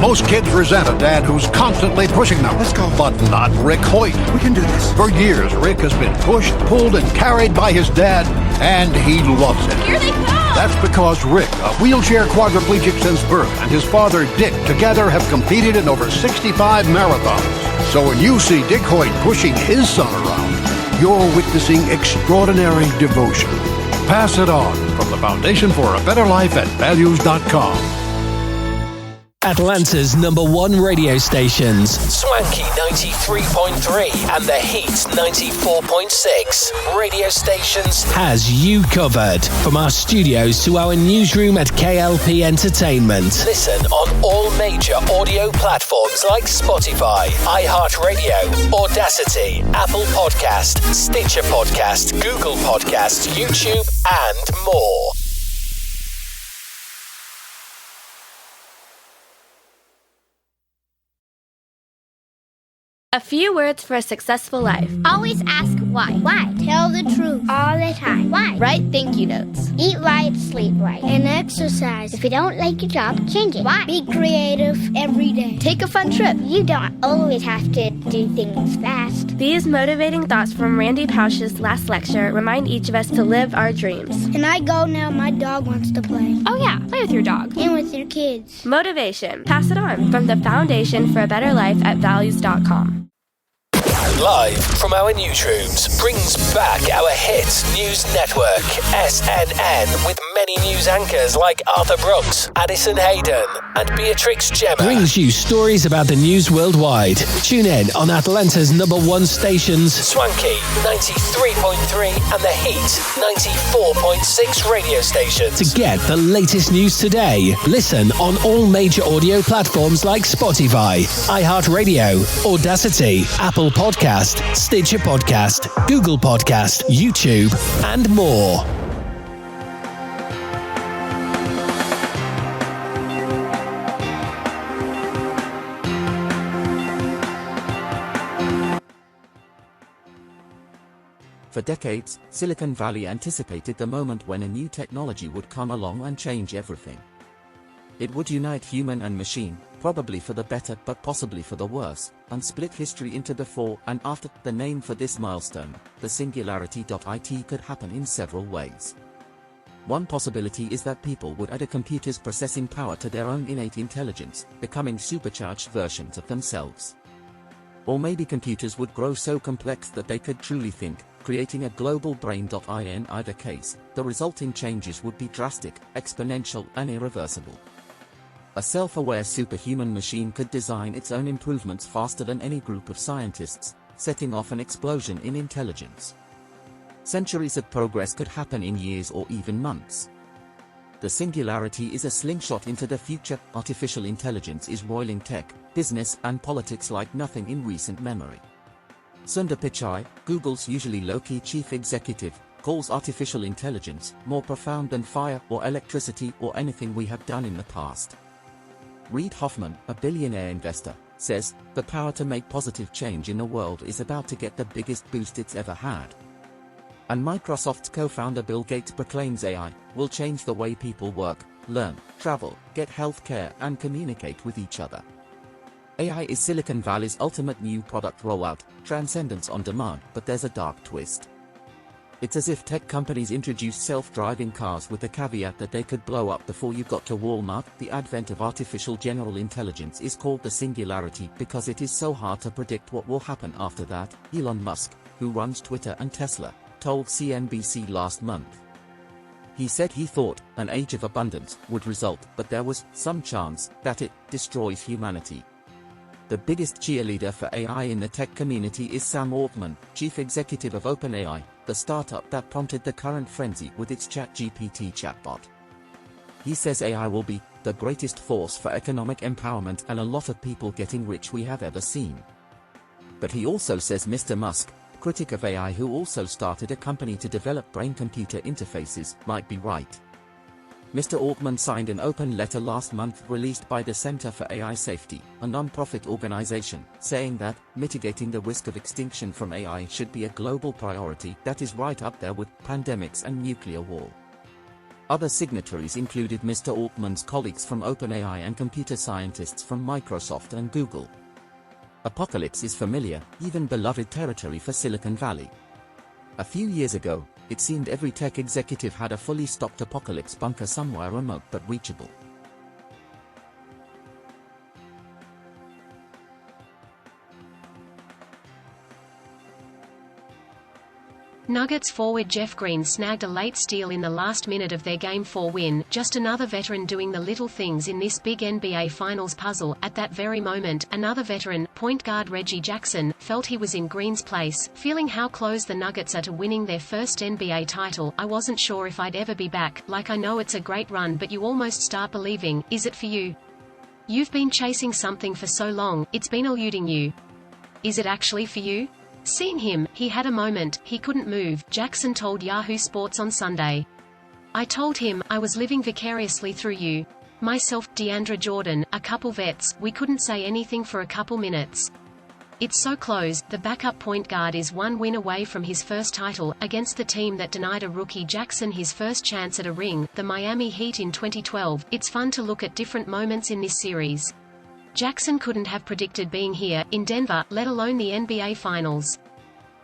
Most kids resent a dad who's constantly pushing them. Let's go. But not Rick Hoyt. We can do this. For years, Rick has been pushed, pulled, and carried by his dad, and he loves it. Here they come! That's because Rick, a wheelchair quadriplegic since birth, and his father, Dick, together have competed in over 65 marathons. So when you see Dick Hoyt pushing his son around, you're witnessing extraordinary devotion. Pass it on from the Foundation for a Better Life at values.com. Atlanta's #1 radio stations, Swanky 93.3 and The Heat 94.6 radio stations, has you covered. From our studios to our newsroom at K.L.P. Entertainment. Listen on all major audio platforms like Spotify, iHeartRadio, Audacity, Apple Podcast, Stitcher Podcast, Google Podcast, YouTube, and more. A few words for a successful life. Always ask why. Why? Tell the truth all the time. Why? Write thank you notes. Eat right, sleep right, and exercise. If you don't like your job, change it. Why? Be creative every day. Take a fun trip. You don't always have to do things fast. These motivating thoughts from Randy Pausch's last lecture remind each of us to live our dreams. Can I go now? My dog wants to play. Oh yeah, play with your dog. And with your kids. Motivation. Pass it on from the Foundation for a Better Life at values.com. Live from our newsrooms brings back our hit news network, SNN, with many news anchors like Arthur Brooks, Addison Hayden, and Beatrix Gemma. Brings you stories about the news worldwide. Tune in on Atlanta's #1 stations, Swanky 93.3 and The Heat 94.6 radio stations. To get the latest news today, listen on all major audio platforms like Spotify, iHeartRadio, Audacity, Apple Podcast, Stitcher Podcast, Google Podcast, YouTube, and more. For decades, Silicon Valley anticipated the moment when a new technology would come along and change everything. It would unite human and machine, probably for the better but possibly for the worse, and split history into before and after. The name for this milestone, the singularity.it, could happen in several ways. One possibility is that people would add a computer's processing power to their own innate intelligence, becoming supercharged versions of themselves. Or maybe computers would grow so complex that they could truly think, creating a global brain. In either case, the resulting changes would be drastic, exponential, and irreversible. A self-aware superhuman machine could design its own improvements faster than any group of scientists, setting off an explosion in intelligence. Centuries of progress could happen in years or even months. The singularity is a slingshot into the future. Artificial intelligence is roiling tech, business, and politics like nothing in recent memory. Sundar Pichai, Google's usually low-key chief executive, calls artificial intelligence more profound than fire or electricity or anything we have done in the past. Reid Hoffman, a billionaire investor, says, the power to make positive change in the world is about to get the biggest boost it's ever had. And Microsoft's co-founder Bill Gates proclaims AI will change the way people work, learn, travel, get healthcare, and communicate with each other. AI is Silicon Valley's ultimate new product rollout, transcendence on demand, but there's a dark twist. It's as if tech companies introduced self-driving cars with the caveat that they could blow up before you got to Walmart. The advent of artificial general intelligence is called the singularity because it is so hard to predict what will happen after that, Elon Musk, who runs Twitter and Tesla, told CNBC last month. He said he thought an age of abundance would result, but there was some chance that it destroys humanity. The biggest cheerleader for AI in the tech community is Sam Altman, chief executive of OpenAI, the startup that prompted the current frenzy with its ChatGPT chatbot. He says AI will be the greatest force for economic empowerment and a lot of people getting rich we have ever seen. But he also says Mr. Musk, critic of AI who also started a company to develop brain-computer interfaces, might be right. Mr. Altman signed an open letter last month released by the Center for AI Safety, a non-profit organization, saying that mitigating the risk of extinction from AI should be a global priority that is right up there with pandemics and nuclear war. Other signatories included Mr. Altman's colleagues from OpenAI and computer scientists from Microsoft and Google. Apocalypse is familiar, even beloved territory for Silicon Valley. A few years ago, it seemed every tech executive had a fully stocked Apocalypse bunker somewhere remote but reachable. Nuggets forward Jeff Green snagged a late steal in the last minute of their Game 4 win, just another veteran doing the little things in this big NBA Finals puzzle. At that very moment, another veteran, point guard Reggie Jackson, felt he was in Green's place, feeling how close the Nuggets are to winning their first NBA title. I wasn't sure if I'd ever be back, like I know it's a great run but you almost start believing, is it for you? You've been chasing something for so long, it's been eluding you. Is it actually for you? Seeing him, he had a moment, he couldn't move, Jackson told Yahoo Sports on Sunday. I told him, I was living vicariously through you. Myself, DeAndre Jordan, a couple vets, we couldn't say anything for a couple minutes. It's so close. The backup point guard is one win away from his first title, against the team that denied a rookie Jackson his first chance at a ring, the Miami Heat in 2012. It's fun to look at different moments in this series. Jackson couldn't have predicted being here, in Denver, let alone the NBA Finals.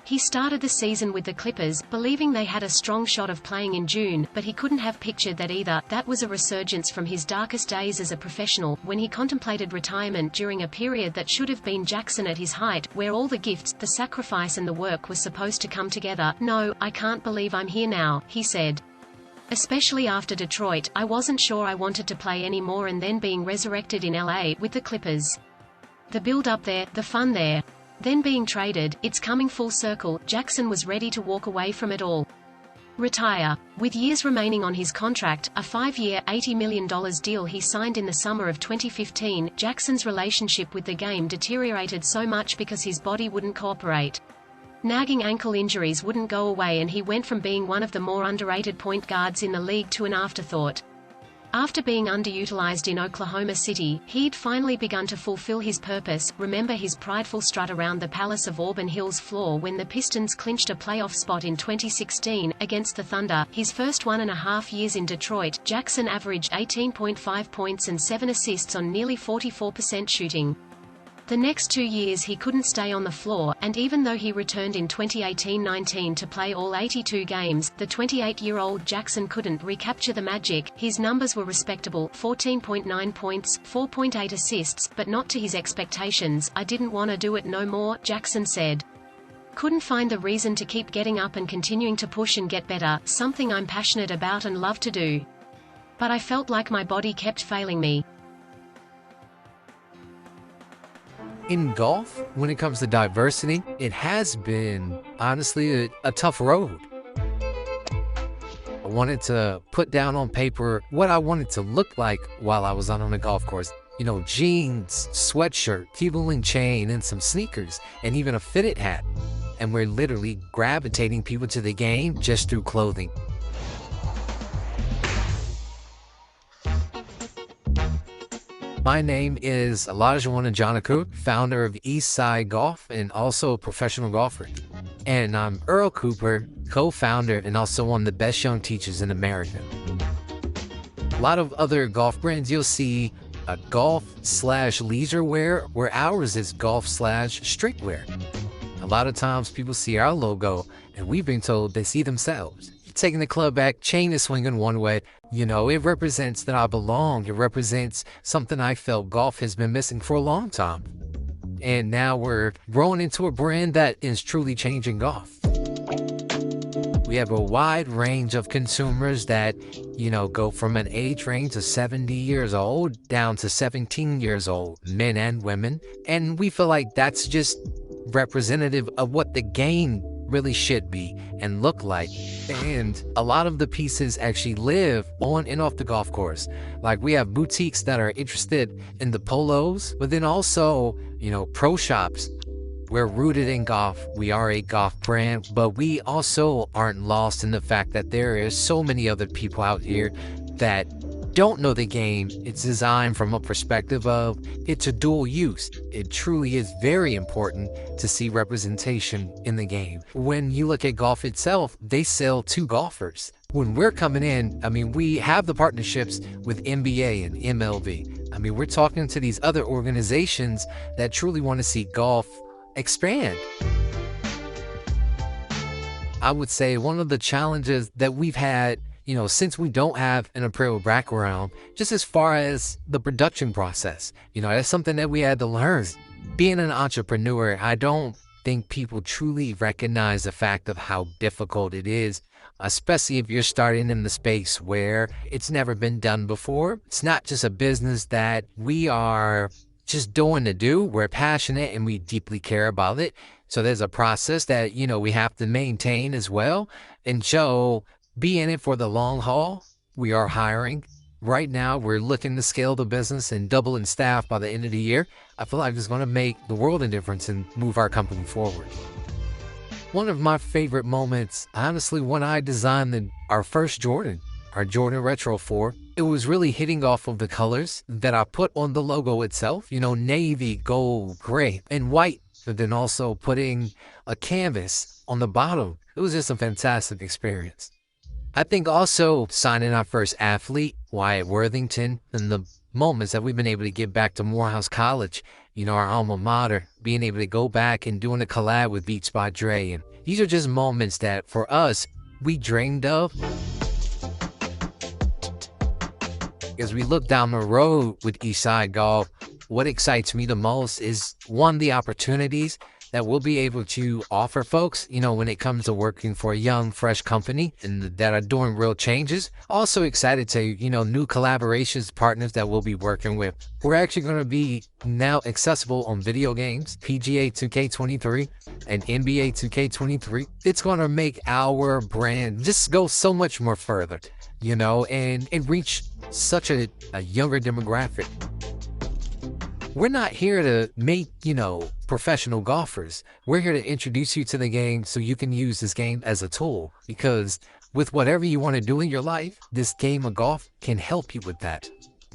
He started the season with the Clippers, believing they had a strong shot of playing in June, but he couldn't have pictured that either. That was a resurgence from his darkest days as a professional, when he contemplated retirement during a period that should have been Jackson at his height, where all the gifts, the sacrifice and the work were supposed to come together. No, I can't believe I'm here now, he said. Especially after Detroit, I wasn't sure I wanted to play anymore, and then being resurrected in LA, with the Clippers. The build-up there, the fun there. Then being traded, it's coming full circle. Jackson was ready to walk away from it all. Retire. With years remaining on his contract, a 5-year, $80 million deal he signed in the summer of 2015, Jackson's relationship with the game deteriorated so much because his body wouldn't cooperate. Nagging ankle injuries wouldn't go away, and he went from being one of the more underrated point guards in the league to an afterthought. After being underutilized in Oklahoma City, he'd finally begun to fulfill his purpose. Remember his prideful strut around the Palace of Auburn Hills floor when the Pistons clinched a playoff spot in 2016, against the Thunder. His first 1.5 years in Detroit, Jackson averaged 18.5 points and 7 assists on nearly 44% shooting. The next 2 years he couldn't stay on the floor, and even though he returned in 2018-19 to play all 82 games, the 28-year-old Jackson couldn't recapture the magic. His numbers were respectable, 14.9 points, 4.8 assists, but not to his expectations. I didn't want to do it no more, Jackson said. Couldn't find the reason to keep getting up and continuing to push and get better, something I'm passionate about and love to do. But I felt like my body kept failing me. In golf, when it comes to diversity, it has been, honestly, a tough road. I wanted to put down on paper what I wanted to look like while I was out on the golf course. You know, jeans, sweatshirt, T-bowling chain, and some sneakers, and even a fitted hat. And we're literally gravitating people to the game just through clothing. My name is Elijah Janaku, founder of Eastside Golf and also a professional golfer. And I'm Earl Cooper, co-founder and also one of the best young teachers in America. A lot of other golf brands you'll see golf/leisure wear, where ours is golf/streetwear. A lot of times people see our logo and we've been told they see themselves. Taking the club back, chain is swinging one way. You know, it represents that I belong. It represents something I felt golf has been missing for a long time. And now we're growing into a brand that is truly changing golf. We have a wide range of consumers that, you know, go from an age range of 70 years old down to 17 years old, men and women. And we feel like that's just representative of what the game really should be and look like. And a lot of the pieces actually live on and off the golf course. Like, we have boutiques that are interested in the polos, but then also, you know, pro shops. We're rooted in golf. We are a golf brand, but we also aren't lost in the fact that there is so many other people out here that don't know the game. It's designed from a perspective of it's a dual use. It truly is very important to see representation in the game. When you look at golf itself, they sell to golfers. when we're coming in, I mean, we have the partnerships with NBA and MLB. I mean, we're talking to these other organizations that truly want to see golf expand. I would say one of the challenges that we've had, since we don't have an apparel background, just as far as the production process, that's something that we had to learn. Being an entrepreneur, I don't think people truly recognize the fact of how difficult it is, especially if you're starting in the space where it's never been done before. It's not just a business that we are just doing to do. We're passionate and we deeply care about it. So there's a process that, we have to maintain as well. And so be in it for the long haul. We are hiring. Right now, we're looking to scale the business and double in staff by the end of the year. I feel like it's going to make the world a difference and move our company forward. One of my favorite moments, honestly, when I designed our first Jordan, our Jordan Retro 4, it was really hitting off of the colors that I put on the logo itself, navy, gold, gray, and white, but then also putting a canvas on the bottom. It was just a fantastic experience. I think also signing our first athlete, Wyatt Worthington, and the moments that we've been able to give back to Morehouse College, our alma mater, being able to go back and doing a collab with Beats by Dre. And these are just moments that for us, we dreamed of. As we look down the road with Eastside Golf, what excites me the most is, one, the opportunities that we'll be able to offer folks, when it comes to working for a young, fresh company and that are doing real changes. Also excited to, new collaborations, partners that we'll be working with. We're actually going to be now accessible on video games, PGA 2K23 and NBA 2K23. It's going to make our brand just go so much more further, and reach such a younger demographic. We're not here to make, professional golfers. We're here to introduce you to the game so you can use this game as a tool, because with whatever you want to do in your life, this game of golf can help you with that.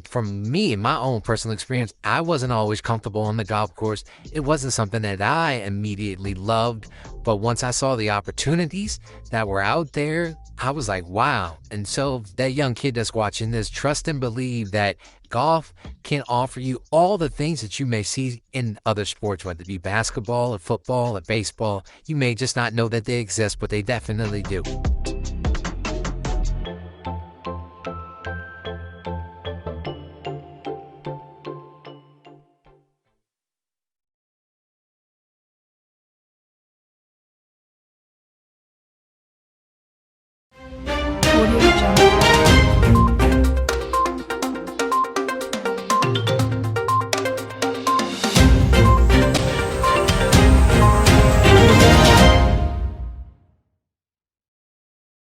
From me, in my own personal experience, I wasn't always comfortable on the golf course. It wasn't something that I immediately loved, but once I saw the opportunities that were out there, I was like, wow. And so that young kid that's watching this, trust and believe that golf can offer you all the things that you may see in other sports, whether it be basketball or football or baseball. You may just not know that they exist, but they definitely do. Audio Jungle.